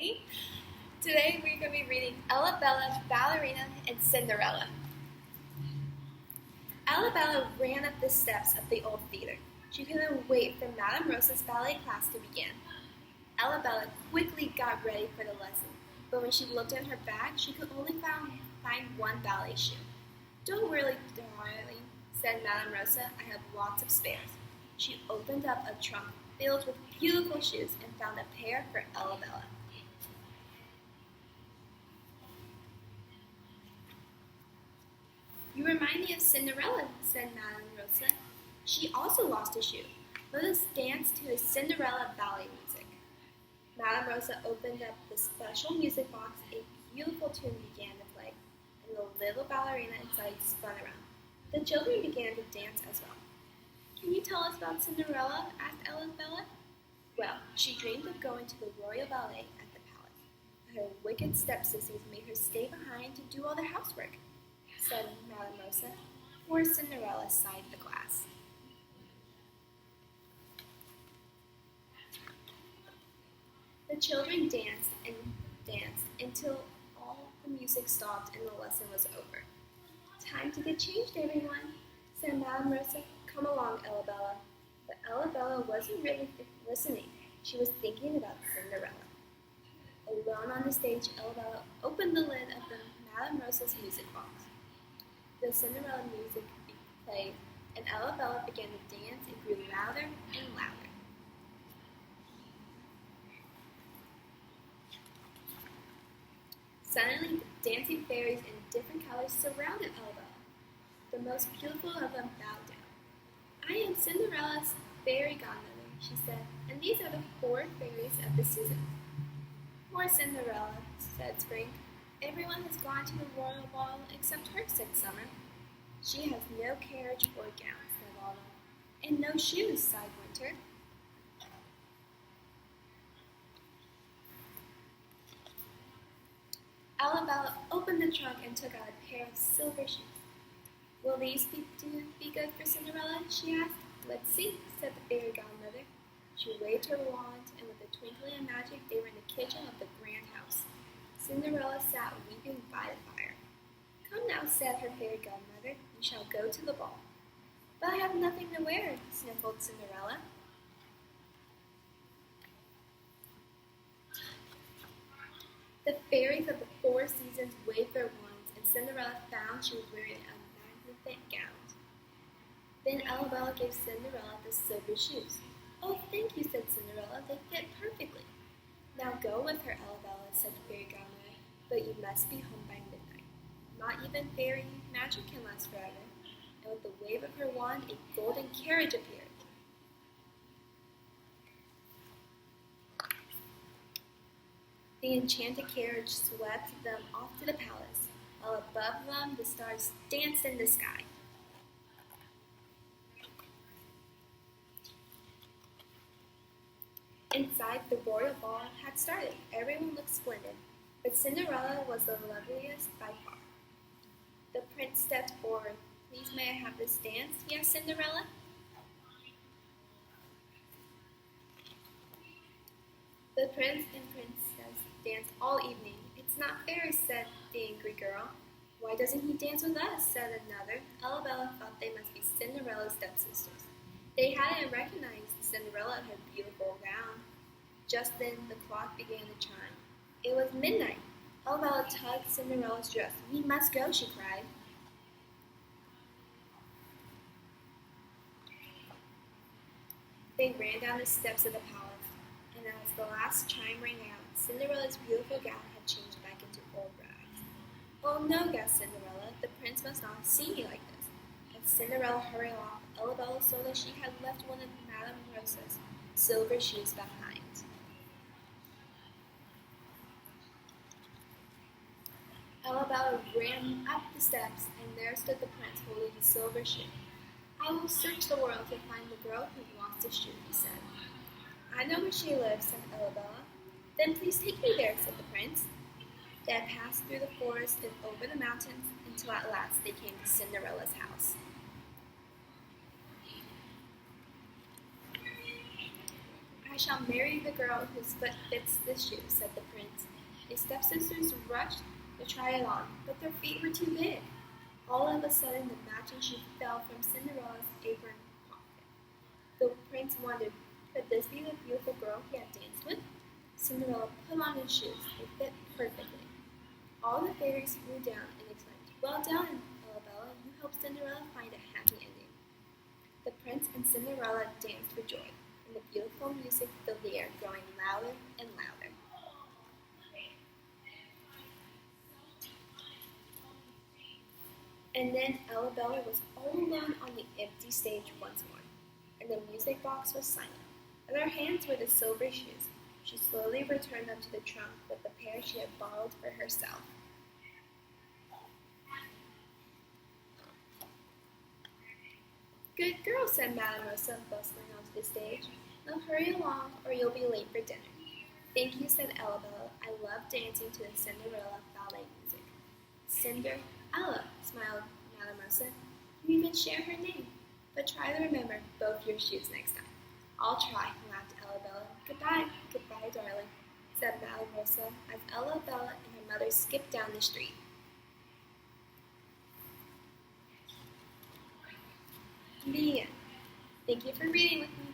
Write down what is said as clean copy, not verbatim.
Ready? Today we're going to be reading Ella Bella, Ballerina, and Cinderella. Ella Bella ran up the steps of the old theater. She couldn't wait for Madame Rosa's ballet class to begin. Ella Bella quickly got ready for the lesson, but when she looked in her bag, she could only find one ballet shoe. "Don't worry, darling," said Madame Rosa. "I have lots of spares." She opened up a trunk filled with beautiful shoes and found a pair for Ella Bella. "You remind me of Cinderella," said Madame Rosa. "She also lost a shoe. Let us dance to the Cinderella ballet music." Madame Rosa opened up the special music box. A beautiful tune began to play, and the little ballerina inside spun around. The children began to dance as well. "Can you tell us about Cinderella?" asked Ella Bella. "Well, she dreamed of going to the royal ballet at the palace, but her wicked stepsisters made her stay behind to do all the housework," said Madame Rosa. Poor Cinderella, sighed the class. The children danced and danced until all the music stopped and the lesson was over. "Time to get changed, everyone," said Madame Rosa. "Come along, Ella Bella." But Ella Bella wasn't really listening. She was thinking about Cinderella. Alone on the stage, Ella Bella opened the lid of the Madame Rosa's music box. The Cinderella music played, and Ella Bella began to dance. It grew louder and louder. Suddenly, the dancing fairies in different colors surrounded Ella Bella. The most beautiful of them bowed down. "I am Cinderella's fairy godmother," she said, "and these are the 4 fairies of the season." "Poor Cinderella," said Spring. "Everyone has gone to the royal ball except her," said Summer. "She has no carriage or gown," said Autumn. "And no shoes," sighed Winter. Ella Bella opened the trunk and took out a pair of silver shoes. "Will these be good for Cinderella?" she asked. "Let's see," said the fairy godmother. She waved her wand, and with a twinkling of magic, they were in the kitchen of the grand house. Cinderella sat weeping by the fire. "Come now," said her fairy godmother, "you shall go to the ball." "But I have nothing to wear," sniffled Cinderella. The fairies of the 4 seasons waved their wands, and Cinderella found she was wearing a magnificent gown. Then Ella Bella gave Cinderella the silver shoes. "Oh, thank you," said Cinderella. "They fit perfectly." "Now go with her, Ella Bella," said the fairy godmother, "but you must be home by midnight. Not even fairy magic can last forever." And with the wave of her wand, a golden carriage appeared. The enchanted carriage swept them off to the palace, while above them the stars danced in the sky. Inside, the royal ball had started. Everyone looked splendid, but Cinderella was the loveliest by far. The prince stepped forward. "Please, may I have this dance?" he asked Cinderella. The prince and princess danced all evening. "It's not fair," said the angry girl. "Why doesn't he dance with us?" said another. Ella Bella thought they must be Cinderella's stepsisters. They hadn't recognized Cinderella in her beautiful gown. Just then the clock began to chime. It was midnight. Ella Bella tugged Cinderella's dress. "We must go," she cried. They ran down the steps of the palace, and as the last chime rang out, Cinderella's beautiful gown had changed back into old rags. "Oh no," gasped Cinderella. "The prince must not see me like this." As Cinderella hurried off, Ella Bella saw that she had left one of Madame Rosa's silver shoes behind. Ella Bella ran up the steps, and there stood the prince holding his silver shoe. "I will search the world to find the girl who lost a shoe," he said. "I know where she lives," said Ella Bella. "Then please take me there," said the prince. They had passed through the forest and over the mountains until at last they came to Cinderella's house. As shall marry the girl whose foot fits the shoe, said the prince. His stepsisters rushed to try it on, but their feet were too big. All of a sudden, the matching shoe fell from Cinderella's apron pocket. The prince wondered, could this be the beautiful girl he had danced with? Cinderella put on his shoes. They fit perfectly. All the fairies flew down and exclaimed, "Well done, Arabella. You helped Cinderella find a happy ending." The prince and Cinderella danced for joy, and the beautiful music filled the air, growing louder and louder. And then Arabella was all alone on the empty stage once more, and the music box was silent. In her hands were the silver shoes. She slowly returned them to the trunk with the pair she had borrowed for herself. "Good girl," said Madame Rosa, bustling onto the stage. "Now hurry along, or you'll be late for dinner." "Thank you," said Arabella. "I love dancing to the Cinderella ballet music." "Cinderella," smiled Madame Rosa. "You even share her name. But try to remember both your shoes next time." "I'll try," laughed Arabella. "Goodbye, goodbye, darling," said Madame Rosa as Arabella and her mother skipped down the street. The end. Thank you for reading with me.